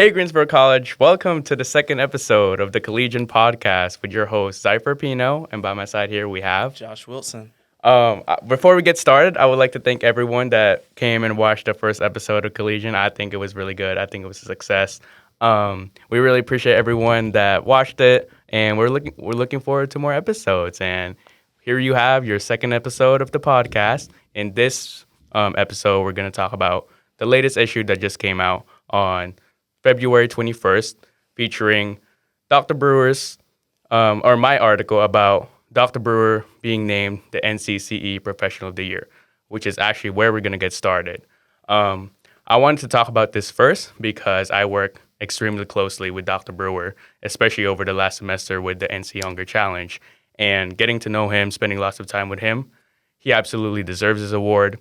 Hey, Greensboro College. Welcome to the second episode of the Collegian podcast with your host, Xypher Pino. And by my side here, we have Josh Wilson. Before we get started, I would like to thank everyone that came and watched the first episode of Collegian. I think it was really good. I think it was a success. We really appreciate everyone that watched it, and we're looking forward to more episodes. And here you have your second episode of the podcast. In this episode, we're going to talk about the latest issue that just came out on February 21st, featuring Dr. Brewer's or my article about Dr. Brewer being named the NCCE Professional of the Year, which is actually where we're going to get started. I wanted to talk about this first because I work extremely closely with Dr. Brewer, especially over the last semester with the NC Hunger Challenge. And getting to know him, spending lots of time with him, he absolutely deserves his award.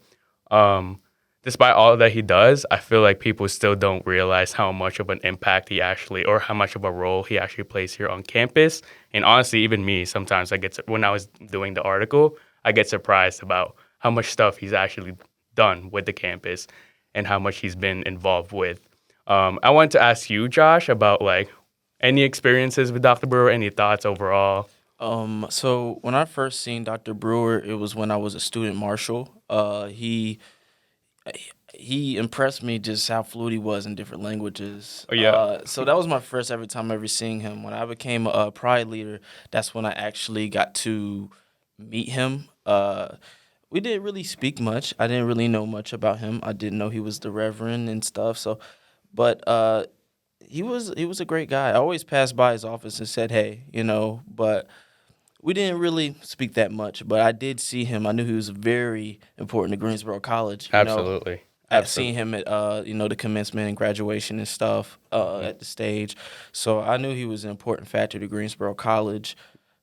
Despite all that he does, I feel like people still don't realize how much of an impact he actually, or how much of a role he actually plays here on campus. And honestly, even me, sometimes when I was doing the article, I get surprised about how much stuff he's actually done with the campus and how much he's been involved with. I wanted to ask you, Josh, about like any experiences with Dr. Brewer, any thoughts overall? So when I first seen Dr. Brewer, it was when I was a student marshal. He impressed me just how fluent he was in different languages. Oh, yeah. So that was my first ever time ever seeing him. When I became a pride leader, that's when I actually got to meet him. We didn't really speak much. I didn't really know much about him. I didn't know he was the reverend and stuff. But he was a great guy. I always passed by his office and said hey, but we didn't really speak that much. But I did see him. I knew he was very important to Greensboro College. Absolutely. I've seen him at the commencement and graduation and stuff at the stage, so I knew he was an important factor to Greensboro College.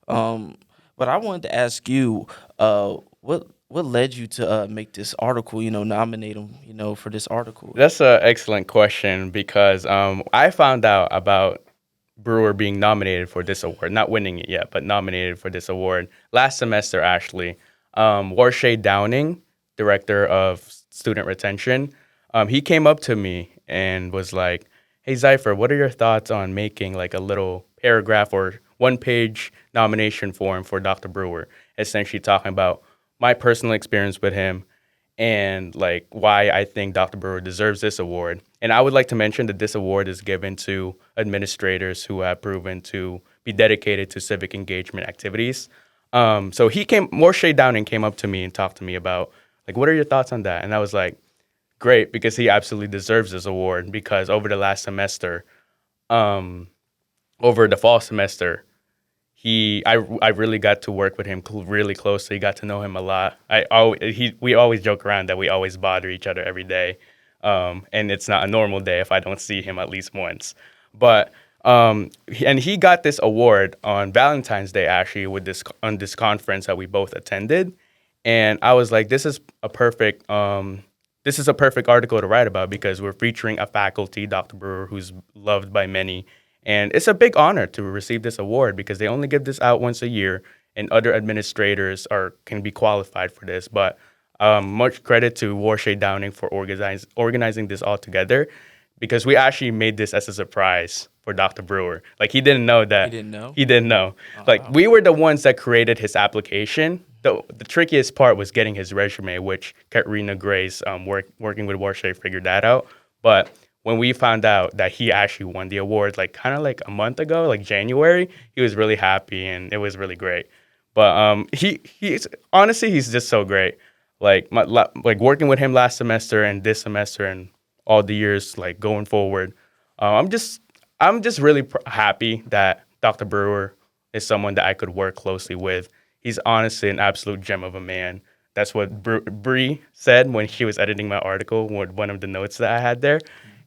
But I wanted to ask you, what led you to make this article? Nominate him, for this article. That's an excellent question because I found out about Brewer being nominated for this award, not winning it yet, but nominated for this award last semester, actually. Warshay Downing, director of student retention, he came up to me and was like, hey, Xypher, what are your thoughts on making like a little paragraph or one-page nomination form for Dr. Brewer, essentially talking about my personal experience with him and like why I think Dr. Brewer deserves this award. And I would like to mention that this award is given to administrators who have proven to be dedicated to civic engagement activities. So Warshay Downing came up to me and talked to me about like, what are your thoughts on that? And I was like, great, because he absolutely deserves this award because over the last semester, over the fall semester, I really got to work with him really closely, got to know him a lot. We always joke around that we always bother each other every day, and it's not a normal day if I don't see him at least once. But and he got this award on Valentine's Day actually on this conference that we both attended, and I was like, this is a perfect article to write about because we're featuring a faculty, Dr. Brewer, who's loved by many. And it's a big honor to receive this award because they only give this out once a year, and other administrators can be qualified for this. But much credit to Warshay Downing for organizing this all together because we actually made this as a surprise for Dr. Brewer. Like, he didn't know that. He didn't know? He didn't know. Oh, like, wow. we were the ones that created his application. The trickiest part was getting his resume, which Katrina Grace, working with Warshay, figured that out. But when we found out that he actually won the award, like kind of like a month ago, like January, he was really happy and it was really great. But he's honestly, he's just so great. Like working with him last semester and this semester and all the years like going forward, I'm just really happy that Dr. Brewer is someone that I could work closely with. He's honestly an absolute gem of a man. That's what Bree said when she was editing my article, one of the notes that I had there.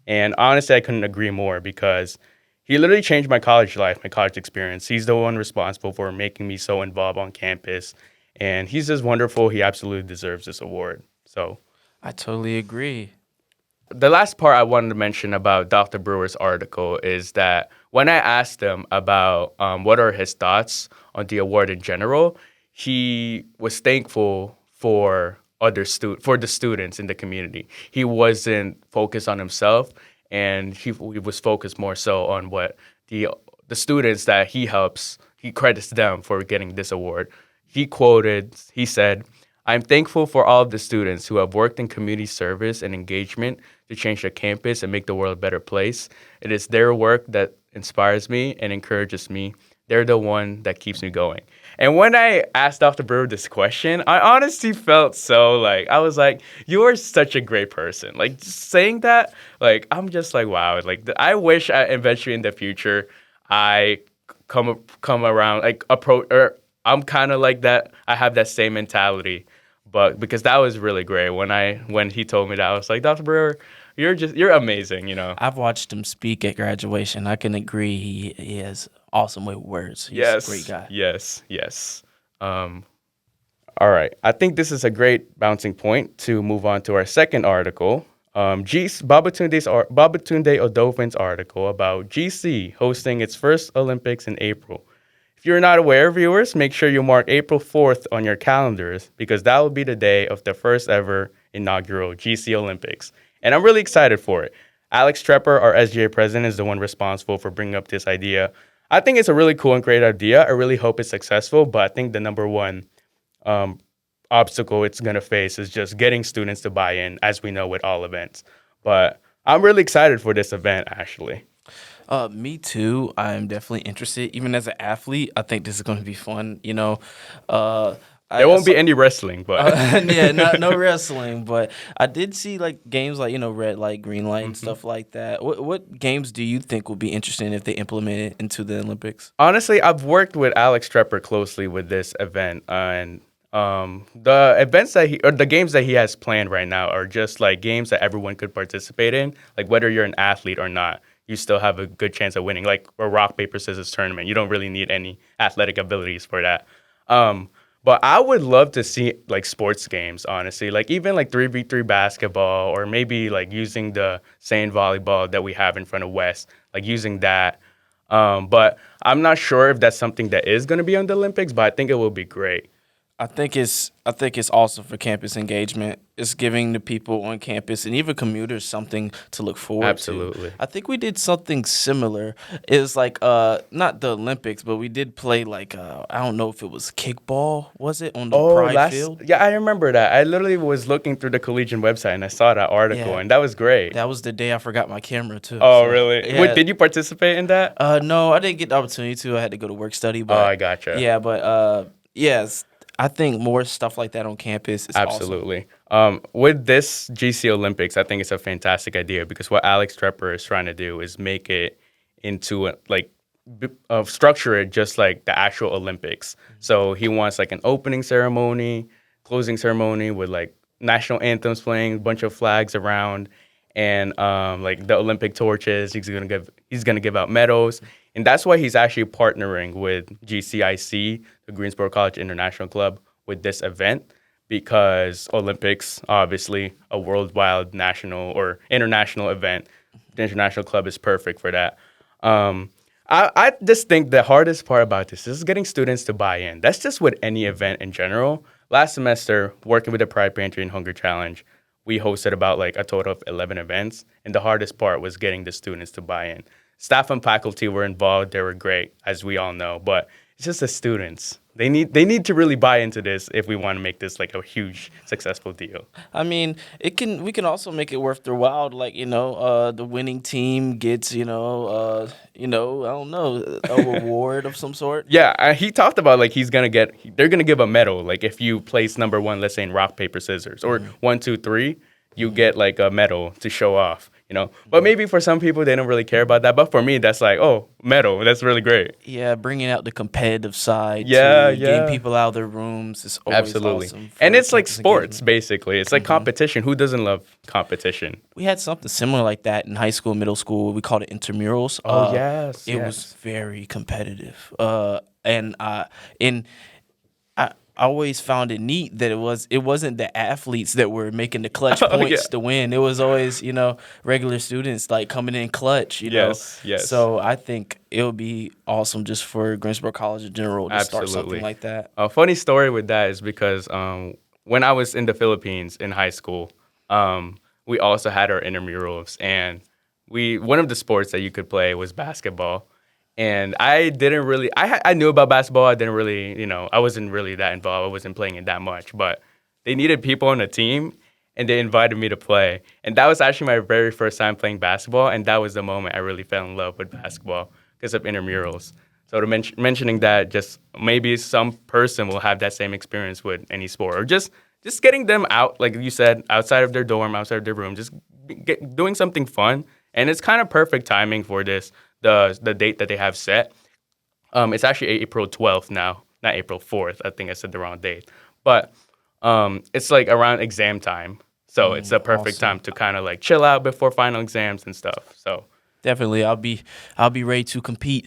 And honestly, I couldn't agree more because he literally changed my college life, my college experience. He's the one responsible for making me so involved on campus. And he's just wonderful. He absolutely deserves this award. So I totally agree. the last part I wanted to mention about Dr. Brewer's article is that when I asked him about what are his thoughts on the award in general, he was thankful for the students in the community. He wasn't focused on himself, and he was focused more so on what the students that he helps. He credits them for getting this award. He said, "I'm thankful for all of the students who have worked in community service and engagement to change the campus and make the world a better place. It is their work that inspires me and encourages me. They're the one that keeps me going." And when I asked Dr. Brewer this question, I honestly felt so like, I was like, you are such a great person. Like, just saying that, like, I'm just like, wow. Like, I wish eventually in the future I come around, like, approach, or I'm kind of like that. I have that same mentality. But because that was really great. When he told me that, I was like, Dr. Brewer, you're amazing, you know. I've watched him speak at graduation. I can agree. He has awesome with words. He's a great Yes, guy. yes. Um, all right. I think this is a great bouncing point to move on to our second article. Babatunde Odofin's article about GC hosting its first Olympics in April. If you're not aware, viewers, make sure you mark April 4th on your calendars because that will be the day of the first ever inaugural GC Olympics. And I'm really excited for it. Alex Trepper, our SGA president, is the one responsible for bringing up this idea. I think it's a really cool and great idea. I really hope it's successful, but I think the number one um, obstacle it's going to face is just getting students to buy in, as we know with all events. But I'm really excited for this event, actually. Me too. I'm definitely interested. Even as an athlete, I think this is going to be fun. There won't be any wrestling, but yeah, no wrestling. But I did see like games like red light, green light, and stuff like that. What games do you think would be interesting if they implement it into the Olympics? honestly, I've worked with Alex Trepper closely with this event, and the events or the games that he has planned right now are just like games that everyone could participate in. Like whether you're an athlete or not, you still have a good chance of winning. Like a rock paper scissors tournament, you don't really need any athletic abilities for that. But I would love to see like sports games, honestly, like even like 3v3 basketball, or maybe like using the sand volleyball that we have in front of West, like using that. But I'm not sure if that's something that is going to be on the Olympics, but I think it will be great. I think it's awesome for campus engagement. It's giving the people on campus and even commuters something to look forward Absolutely. to. I think we did something similar. It was like not the Olympics, but we did play like I don't know if it was kickball, was it on the Pride field? Yeah, I remember that. I literally was looking through the Collegian website and I saw that article, Yeah. and that was great. That was the day I forgot my camera too. Oh, So, really? yeah. Wait, did you participate in that? No, I didn't get the opportunity to. I had to go to work study. Oh, But I gotcha. yeah, but yes, I think more stuff like that on campus is awesome. Absolutely. With this GC Olympics, I think it's a fantastic idea because what Alex Trepper is trying to do is make it into structure it just like the actual Olympics. So he wants like an opening ceremony, closing ceremony with like national anthems playing, a bunch of flags around, and like the Olympic torches. He's gonna give out medals, and that's why he's actually partnering with GCIC, the Greensboro College International Club, with this event because Olympics, obviously, a worldwide national or international event. The international club is perfect for that. I just think the hardest part about this is getting students to buy in. That's just with any event in general. Last semester, working with the Pride Pantry and Hunger Challenge, we hosted about like a total of 11 events, and the hardest part was getting the students to buy in. Staff and faculty were involved. They were great, as we all know, but it's just the students. They need to really buy into this if we want to make this like a huge successful deal. I mean, we can also make it worth their while. Like the winning team gets I don't know, a reward of some sort. Yeah, he talked about like they're gonna give a medal. Like if you place number one, let's say in rock paper scissors, or 1, 2, 3, you get like a medal to show off. But maybe for some people they don't really care about that. But for me, that's like, oh, medal, that's really great. Yeah, bringing out the competitive side. Yeah, getting people out of their rooms is always Absolutely. awesome. And it's like campus sports, engagement. basically. It's like competition. Who doesn't love competition? We had something similar like that in high school, middle school. We called it intramurals. Yes. It was very competitive. And I always found it neat that it wasn't the athletes that were making the clutch points to win. It was always, regular students like coming in clutch, Yes. So I think it would be awesome just for Greensboro College in general to start something like that. A funny story with that is because when I was in the Philippines in high school, we also had our intramurals, and one of the sports that you could play was basketball. And I didn't really, I knew about basketball. I didn't really, I wasn't really that involved. I wasn't playing it that much. But they needed people on the team, and they invited me to play. And that was actually my very first time playing basketball. And that was the moment I really fell in love with basketball because of intramurals. So to mentioning that, just maybe some person will have that same experience with any sport, or just getting them out, like you said, outside of their dorm, outside of their room, just doing something fun. And it's kind of perfect timing for this, the date that they have set. It's actually April 12th now, not April 4th. I think I said the wrong date. But it's like around exam time. So it's the perfect awesome. time to kind of like chill out before final exams and stuff. So Definitely, I'll be ready to compete.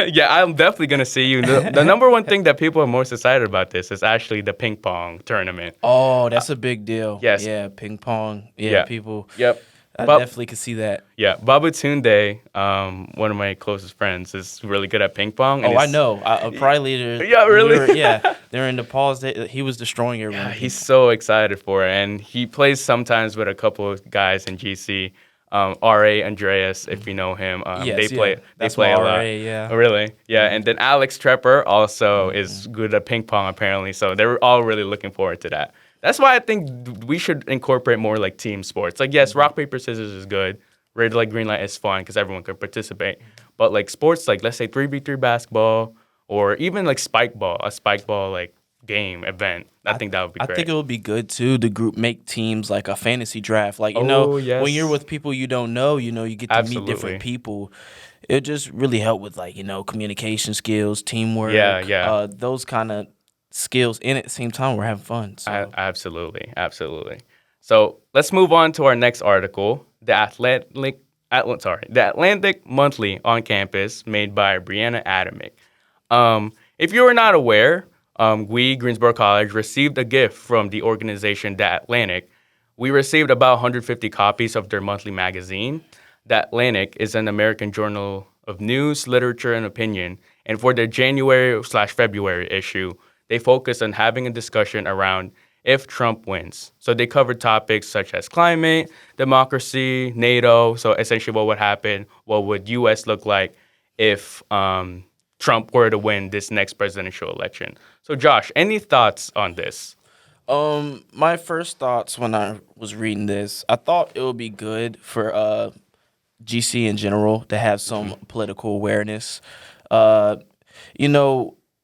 yeah, I'm definitely gonna see you. The number one thing that people are most excited about this is actually the ping pong tournament. Oh, that's a big deal. Yes. Yeah, ping pong. Yeah, Yeah. people. Yep. I But definitely could see that. yeah, Babatunde, one of my closest friends, is really good at ping pong. And Oh, I know. A Pride leader. Yeah, really? They're in the pause. He was destroying everyone. Yeah, he's so excited for it, and he plays sometimes with a couple of guys in GC. R.A. Andreas, if you know him, Yes, they play. yeah. They That's play my a lot. RA, yeah. Oh, really? Yeah, and then Alex Trepper also is good at ping pong apparently. So they're all really looking forward to that. That's why I think we should incorporate more like team sports. Like yes, rock paper scissors is good. Red light green light is fun because everyone can participate. But like sports, like let's say 3v3 basketball or even like a spike ball like game event. I think that would be I great. think it would be good too to group make teams like a fantasy draft. Like yes. when you're with people you don't know, you get to Absolutely. meet different people. It just really help with like communication skills, teamwork. Yeah. Those kind of skills. And at the same time, we're having fun. So Absolutely. So let's move on to our next article, the Atlantic Monthly on Campus, made by Brianna Adamick. If you are not aware, we, Greensboro College, received a gift from the organization The Atlantic. We received about 150 copies of their monthly magazine. The Atlantic is an American journal of news, literature, and opinion. And for their January/February issue, they focus on having a discussion around if Trump wins. So they covered topics such as climate, democracy, NATO. So essentially what would happen, what would U.S. look like if Trump were to win this next presidential election. So Josh, any thoughts on this? My first thoughts when I was reading this, I thought it would be good for GC in general to have some political awareness. Uh,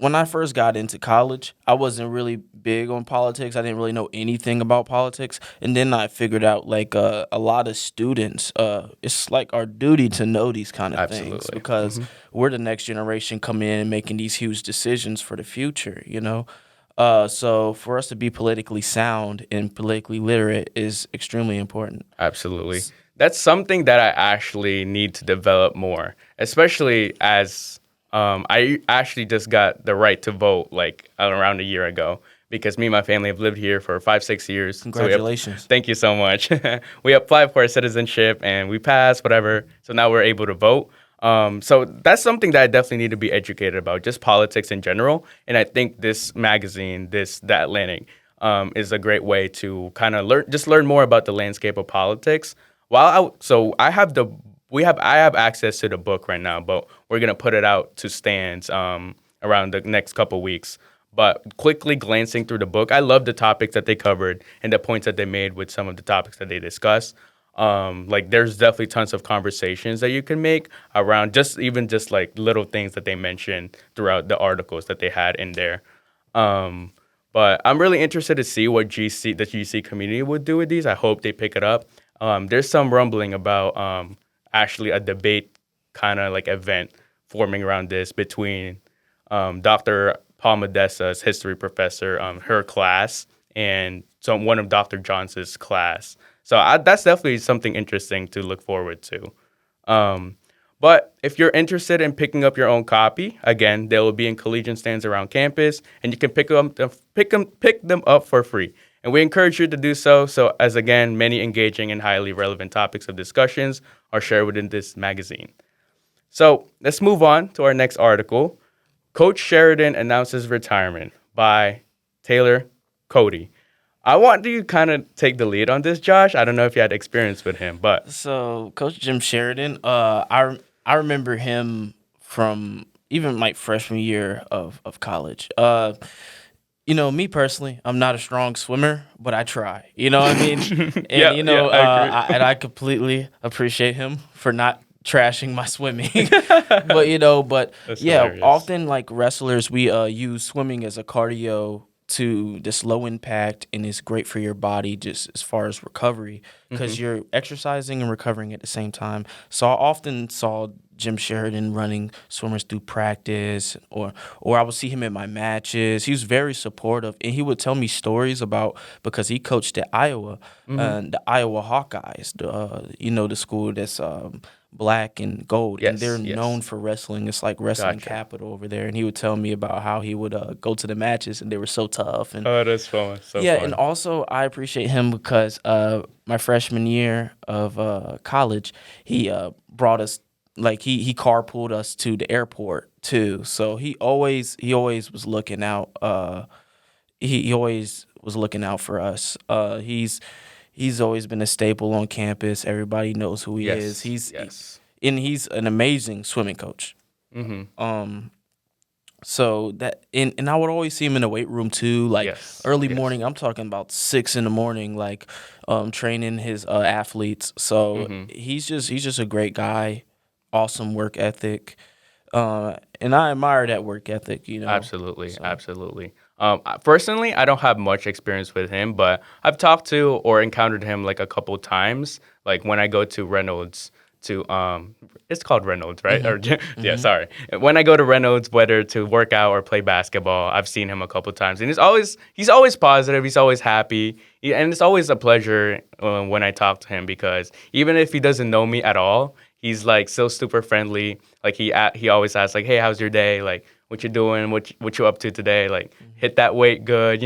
when I first got into college, I wasn't really big on politics. I didn't really know anything about politics. And then I figured out like a lot of students, it's like our duty to know these kind of things Absolutely. because we're the next generation coming in and making these huge decisions for the future, So for us to be politically sound and politically literate is extremely important. Absolutely. That's something that I actually need to develop more, especially as I actually just got the right to vote like around a year ago because me and my family have lived here for 5-6 years. Congratulations. Thank you so much. We applied for our citizenship and we passed, whatever. So now we're able to vote. So that's something that I definitely need to be educated about, just politics in general. And I think this magazine, The Atlantic, is a great way to kind of learn more about the landscape of politics. I have access to the book right now, but we're gonna put it out to stands around the next couple weeks. But quickly glancing through the book, I love the topics that they covered and the points that they made with some of the topics that they discussed. Like there's definitely tons of conversations that you can make around just like little things that they mentioned throughout the articles that they had in there. But I'm really interested to see what the GC community would do with these. I hope they pick it up. There's some rumbling about actually a debate kind of like event forming around this between Dr. Paul Modessa's history professor, her class, and one of Dr. Johnson's class. So that's definitely something interesting to look forward to. But if you're interested in picking up your own copy, again, they will be in Collegian stands around campus, and you can pick them up for free. And we encourage you to do so. So as again, many engaging and highly relevant topics of discussions are shared within this magazine. So let's move on to our next article. Coach Sheridan announces retirement by Taylor Cody. I want you to kind of take the lead on this, Josh. I don't know if you had experience with him, but So Coach Jim Sheridan, I remember him from even like freshman year of college. Me personally, I'm not a strong swimmer, but I try. You know what I mean? And yeah, I agree. I completely appreciate him for not trashing my swimming. But That's yeah, hilarious. often like wrestlers, we use swimming as a cardio to this low impact, and it's great for your body just as far as recovery because you're exercising and recovering at the same time. So I often saw Jim Sheridan running swimmers through practice, or I would see him in my matches. He was very supportive, and he would tell me stories about because he coached at Iowa, the Iowa Hawkeyes, the school that's black and gold, and they're Yes, known yes. for wrestling. It's like wrestling Gotcha. capital over there. And he would tell me about how he would go to the matches, and they were so tough. And Oh, that's fun. So yeah, and fun. also I appreciate him because my freshman year of college, he brought us like he carpooled us to the airport too. So he always was looking out. He always was looking out for us. He's always been a staple on campus. Everybody knows who he is. Yes, yes. And he's an amazing swimming coach. Mm-hmm. So and I would always see him in the weight room too, like Yes, early yes. morning. I'm talking about 6 a.m, like training his athletes. So Mm-hmm. he's just a great guy, awesome work ethic, and I admire that work ethic. Absolutely, So absolutely. Personally, I don't have much experience with him, but I've talked to or encountered him like a couple times. Like when I go to Reynolds it's called Reynolds, right? Or yeah, sorry. When I go to Reynolds, whether to work out or play basketball, I've seen him a couple times, and he's always positive. He's always happy, and it's always a pleasure when I talk to him because even if he doesn't know me at all, he's like so super friendly. Like he always asks like, "Hey, how's your day? Like, what you doing? What you up to today? Like, hit that weight good,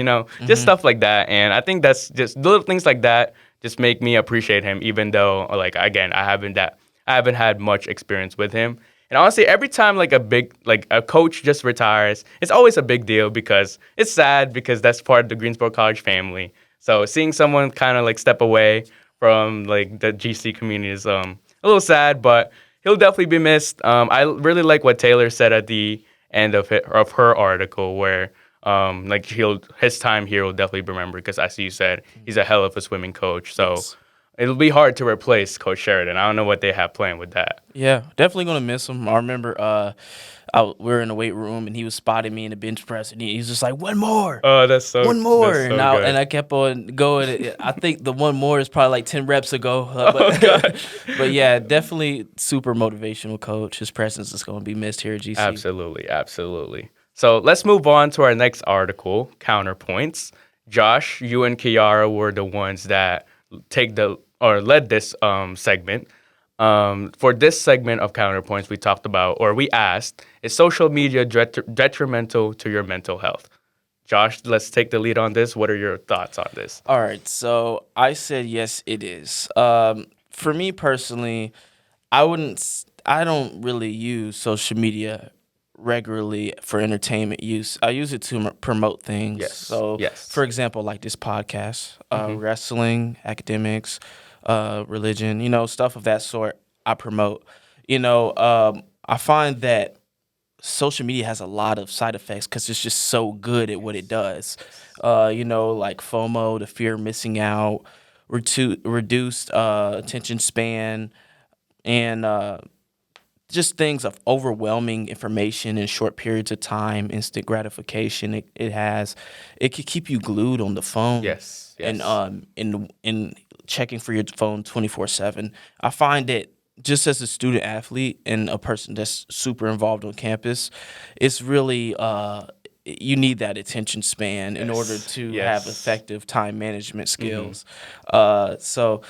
just stuff like that." And I think that's just little things like that just make me appreciate him, even though like again I haven't had much experience with him. And honestly, every time like a coach just retires, it's always a big deal because it's sad because that's part of the Greensboro College family. So seeing someone kind of like step away from like the GC community is a little sad, but he'll definitely be missed. I really like what Taylor said at the end of her article where like his time here will definitely be remembered because as you said, he's a hell of a swimming coach. So yes. it'll be hard to replace Coach Sheridan. I don't know what they have planned with that. Yeah, definitely gonna miss him. I remember we were in the weight room and he was spotting me in the bench press and he's just like, one more, Oh, one more, that's and so good. I kept on going. I think the one more is probably like 10 reps ago, Oh but gosh. but yeah, definitely super motivational coach. His presence is gonna be missed here at GC. Absolutely, absolutely. So let's move on to our next article, counterpoints. Josh, you and Kiara were the ones that led this segment. For this segment of counterpoints, we talked about or we asked: is social media detrimental to your mental health? Josh, let's take the lead on this. What are your thoughts on this? All right, so I said yes, it is. For me personally, I don't really use social media regularly for entertainment use. I use it to promote things. Yes, So, yes. for example, like this podcast, wrestling, academics, religion, stuff of that sort. I promote. I find that social media has a lot of side effects because it's just so good at what it does. Like FOMO, the fear of missing out, reduced attention span, and just things of overwhelming information in short periods of time, instant gratification. It could keep you glued on the phone Yes, and yes. in checking for your phone 24/7. I find that just as a student athlete and a person that's super involved on campus, it's really you need that attention span in order Yes. to have Yes. effective time management Mm-hmm. skills. So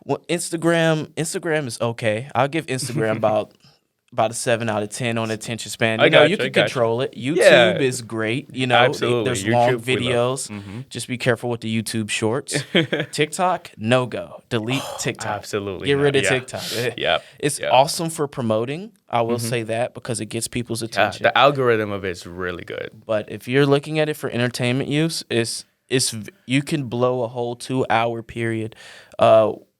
well, Instagram is okay. I'll give Instagram about a 7 out of 10 on attention span. I You got you. I can got you. control it. YouTube Yeah, is great. absolutely. There's long YouTube, we love. videos. Mm-hmm. Just be careful with the YouTube shorts. TikTok, no go. Delete TikTok. Absolutely Get not. rid of Yeah. TikTok. Yep. It's Yep. awesome for promoting. I will say that because it gets people's Yeah. attention. The algorithm of it is really good. But if you're looking at it for entertainment use, it's You can blow a whole 2 hour period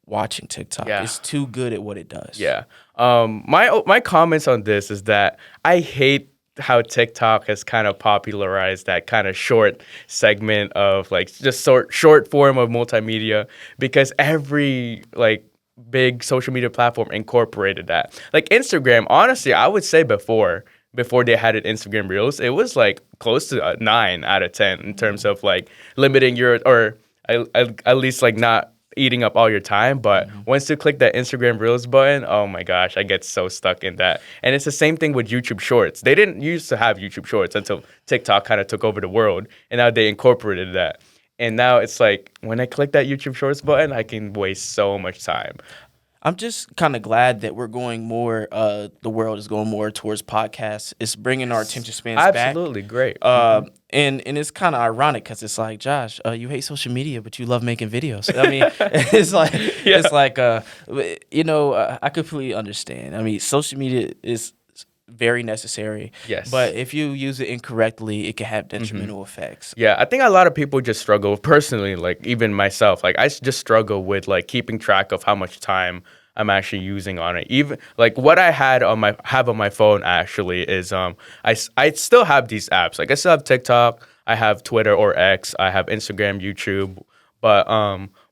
watching TikTok. Yeah. It's too good at what it does. Yeah. My comments on this is that I hate how TikTok has kind of popularized that kind of short segment of like just short form of multimedia because every like big social media platform incorporated that. Like Instagram, honestly, I would say before they had it Instagram Reels, it was like close to a 9 out of 10 in terms of like limiting your or at least like not eating up all your time. But once you click that Instagram Reels button, oh my gosh, I get so stuck in that. And it's the same thing with YouTube Shorts. They didn't used to have YouTube Shorts until TikTok kind of took over the world, and now they incorporated that. And now it's like when I click that YouTube Shorts button, I can waste so much time. I'm just kind of glad that we're going more. The world is going more towards podcasts. It's bringing our attention spans back. Absolutely great. And it's kind of ironic because it's like, Josh, you hate social media, but you love making videos. I mean, it's like I completely understand. I mean, social media is very necessary. Yes. But if you use it incorrectly, it can have detrimental effects. Yeah, I think a lot of people just struggle personally, like even myself. Like just struggle with like keeping track of how much time I'm actually using on it. Even like what I have on my phone actually is I still have these apps. Like I still have TikTok, I have Twitter or X, I have Instagram, YouTube. But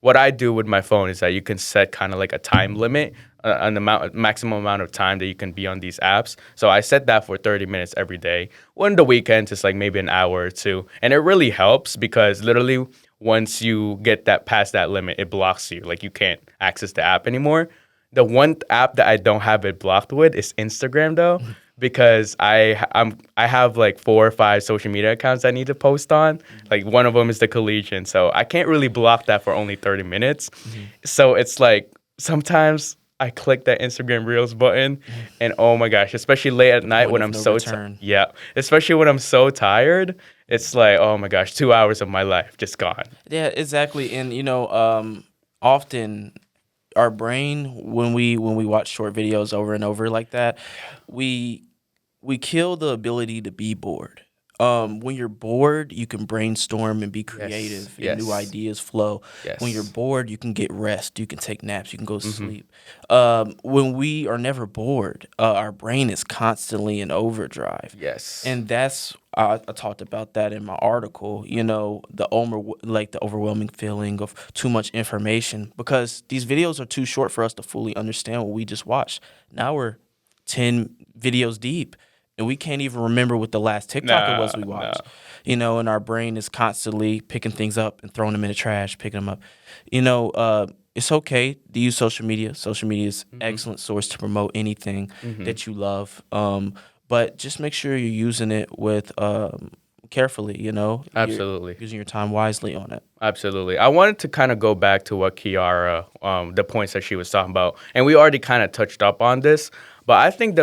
what I do with my phone is that you can set kind of like a time limit, maximum amount of time that you can be on these apps. So I set that for 30 minutes every day. On the weekends, it's like maybe an hour or two. And it really helps because literally once you get that past that limit, it blocks you. Like you can't access the app anymore. The one app that I don't have it blocked with is Instagram though, because I have like 4 or 5 social media accounts I need to post on. Like one of them is the Collegian, so I can't really block that for only 30 minutes. So it's like sometimes I click that Instagram Reels button, and oh my gosh, especially late at night when I'm so especially when I'm so tired, it's like oh my gosh, 2 hours of my life just gone. Yeah, exactly. And often our brain when we watch short videos over and over like that, we kill the ability to be bored. When you're bored, you can brainstorm and be creative. And new ideas flow. When you're bored, you can get rest. You can take naps. You can go to sleep. When we are never bored, our brain is constantly in overdrive. And that's I talked about that in my article. The overwhelming feeling of too much information because these videos are too short for us to fully understand what we just watched. Now we're 10 videos deep. And we can't even remember what the last TikTok it was we watched. And our brain is constantly picking things up and throwing them in the trash, picking them up. It's okay to use social media. Social media is an excellent source to promote anything that you love. But just make sure you're using it with carefully, Absolutely. You're using your time wisely on it. Absolutely. I wanted to kind of go back to what Kiara, the points that she was talking about. And we already kind of touched up on this. But I think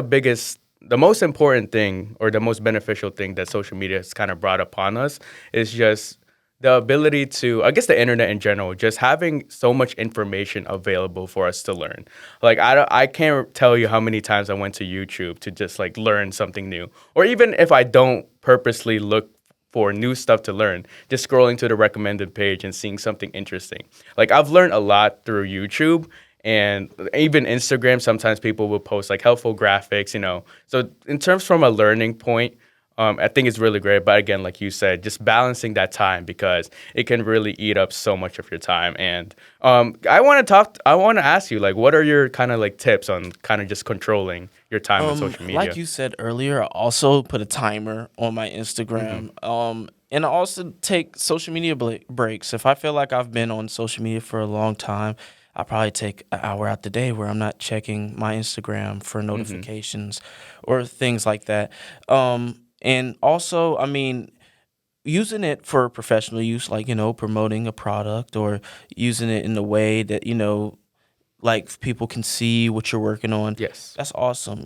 the most important thing or the most beneficial thing that social media has kind of brought upon us is just the ability to, I guess the internet in general, just having so much information available for us to learn. Like I can't tell you how many times I went to YouTube to just like learn something new. Or even if I don't purposely look for new stuff to learn, just scrolling to the recommended page and seeing something interesting. Like I've learned a lot through YouTube. And even Instagram, sometimes people will post like helpful graphics, So in terms from a learning point, I think it's really great. But again, like you said, just balancing that time because it can really eat up so much of your time. And I want to ask you, like, what are your kind of like tips on kind of just controlling your time on social media? Like you said earlier, I also put a timer on my Instagram. And I also take social media breaks. If I feel like I've been on social media for a long time, I probably take an hour out the day where I'm not checking my Instagram for notifications or things like that. And also, I mean, using it for professional use, like, promoting a product or using it in a way that, like people can see what you're working on. Yes. That's awesome,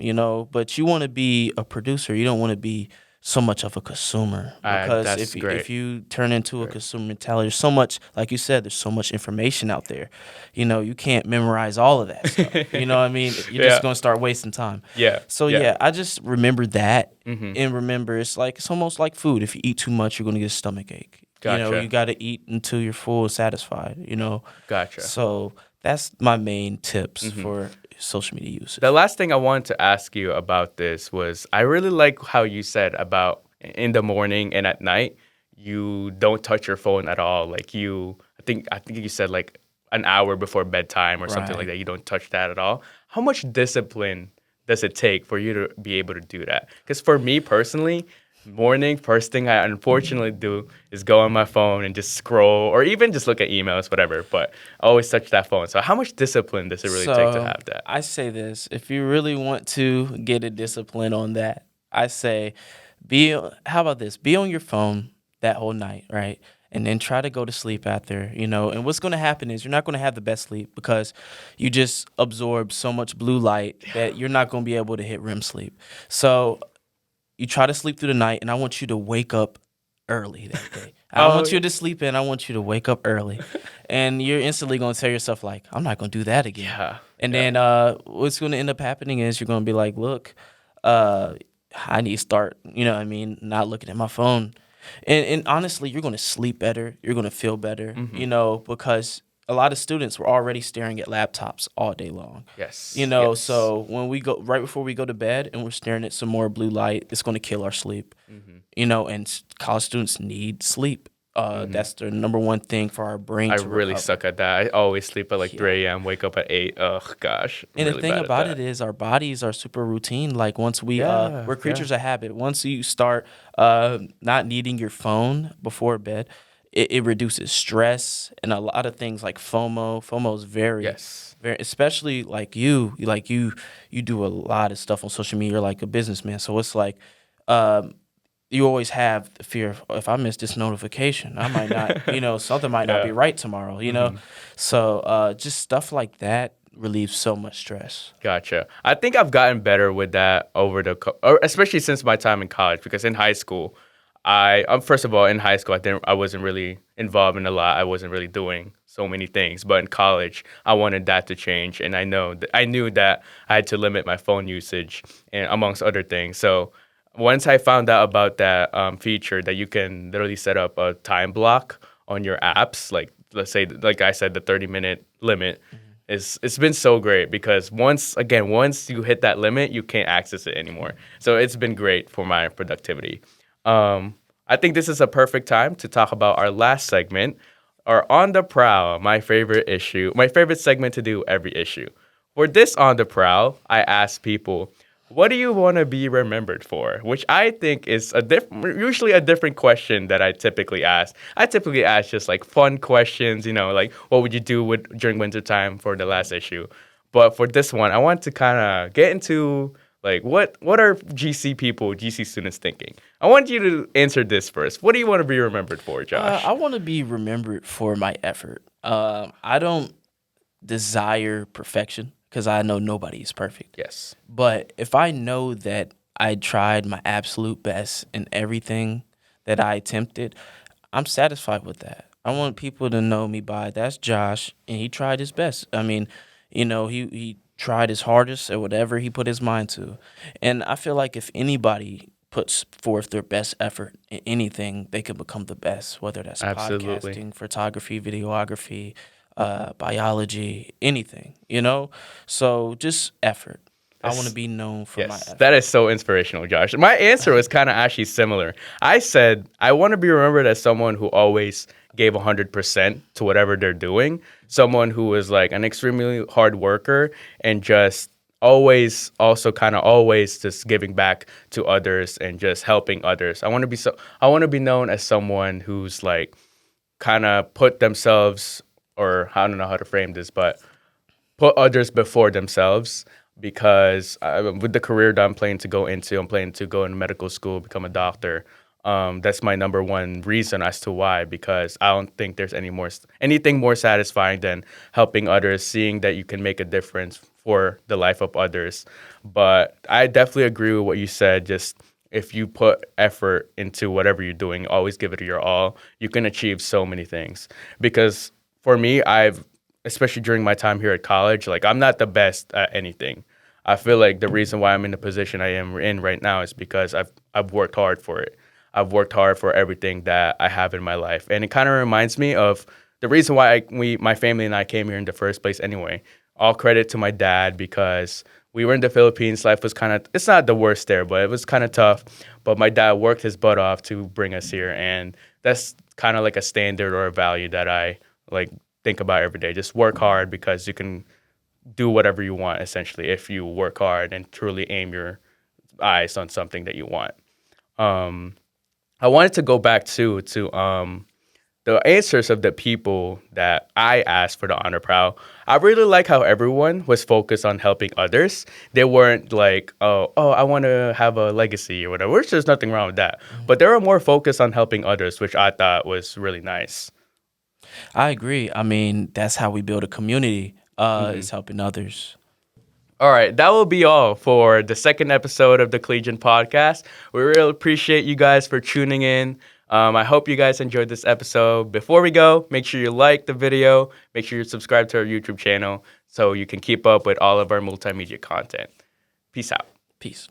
but you want to be a producer. You don't want to be so much of a consumer because if you turn into a consumer mentality, there's so much, like you said, there's so much information out there. You can't memorize all of that stuff. You know what I mean? You're just going to start wasting time. So I just remember that and remember it's almost like food. If you eat too much, you're going to get a stomach ache. You Gotcha. got to eat until you're full and satisfied. Gotcha. So that's my main tips hmm for social media The usage. last thing I wanted to ask you about this was I really like how you said about in the morning and at night you don't touch your phone at all. Like I think you said like an hour before bedtime or something like Right. that. You don't touch that at all. How much discipline does it take for you to be able to do that? Because for me personally, morning first thing I unfortunately do is go on my phone and just scroll or even just look at emails, whatever. But I always touch that phone. So how much discipline does it really take to So have that? I say this: if you really want to get a discipline on that, I say be. How about this? Be on your phone that whole night, right? And then try to go to sleep after, And what's going to happen is you're not going to have the best sleep because you just absorb so much blue light that you're not going to be able to hit REM sleep. So you try to sleep through the night, and I want you to wake up early that day. I don't Oh, want you to sleep in. I want you to wake up early, and you're instantly gonna tell yourself like, "I'm not gonna do that again." yeah, And yeah. then what's gonna end up happening is you're gonna be like, "Look, uh, I need to start. Not looking at my phone." And honestly, you're gonna sleep better. You're gonna feel better. hmm Because a lot of students were already staring at laptops all day long. Yes, yes. So when we go right before we go to bed and we're staring at some more blue light, it's going to kill our sleep. hmm And college students need sleep. hmm That's the number one thing for our brain I to really recover. suck at that. I always sleep at like Yeah. 3 a.m., wake up at 8. Oh, gosh. I'm And the really thing bad at about it that. is our bodies are super routine. Like once Yeah, we're yeah. creatures of habit. Once you start not needing your phone before bed, it reduces stress and a lot of things like FOMO. FOMO is very, Yes. very, especially like you do a lot of stuff on social media. You're like a businessman, so it's like um, you always have the fear of if I miss this notification, I might not, something might not be Yeah. right tomorrow. hmm So just stuff like that relieves so much stress. Gotcha. I think I've gotten better with that over or especially since my time in college, because in high school, first of all, in high school, I wasn't really involved in a lot. I wasn't really doing so many things. But in college, I wanted that to change, and I knew that I had to limit my phone usage, and amongst other things. So once I found out about that feature that you can literally set up a time block on your apps, like let's say, like I said, the 30-minute limit. It's been so great because once you hit that limit, you can't access it anymore. So it's been great for my productivity. I think this is a perfect time to talk about our last segment, our On the Prowl, my favorite segment to do every issue. For this On the Prowl, I ask people, what do you want to be remembered for? Which I think is usually a different question that I typically ask. I typically ask just like fun questions, like what would you do during wintertime for the last issue. But for this one, I want to kind of get into like what are GC students thinking? I want you to answer this first. What do you want to be remembered for, I Josh? want to be remembered for my effort. I don't desire perfection because I know nobody is perfect. Yes. But if I know that I tried my absolute best in everything that I attempted, I'm satisfied with that. I want people to know me by that's Josh, and he tried his best. I mean, he tried his hardest at whatever he put his mind to. And I feel like if anybody puts forth their best effort in anything, they can become the best, whether that's Absolutely. podcasting, photography, videography, biology, anything. So just effort. I want to That's be known for my Yes, that effort. is so inspirational, Josh. My answer was kind of actually similar. I said I want to be remembered as someone who always gave 100% to whatever they're doing, someone who was like an extremely hard worker and just always just giving back to others and just helping others. I want to be known as someone who's like kind of put themselves, or I don't know how to frame this, but put others before themselves, because with the career that I'm planning to go into medical school, become a doctor. That's my number one reason as to why, because I don't think there's anything more satisfying than helping others, seeing that you can make a difference for the life of others. But I definitely agree with what you said. Just if you put effort into whatever you're doing, always give it your all, you can achieve so many things. Because for me, especially during my time here at college, like I'm not the best at anything. I feel like the reason why I'm in the position I am in right now is because I've worked hard for it. I've worked hard for everything that I have in my life. And it kind of reminds me of the reason why my family and I came here in the first place anyway. All credit to my dad because we were in the Philippines. Life was kind of, it's not the worst there, but it was kind of tough. But my dad worked his butt off to bring us here. And that's kind of like a standard or a value that I like think about every day. Just work hard because you can do whatever you want, essentially, if you work hard and truly aim your eyes on something that you want. Um, I wanted to go back to the answers of the people that I asked for the honor prowl. I really like how everyone was focused on helping others. They weren't like, oh, I want to have a legacy or whatever, which there's nothing wrong with that. But they were more focused on helping others, which I thought was really nice. I agree. I mean, that's how we build a community. Is helping others. All right, that will be all for the second episode of the Collegian podcast. We really appreciate you guys for tuning in. I hope you guys enjoyed this episode. Before we go, make sure you like the video. Make sure you subscribe to our YouTube channel so you can keep up with all of our multimedia content. Peace out. Peace.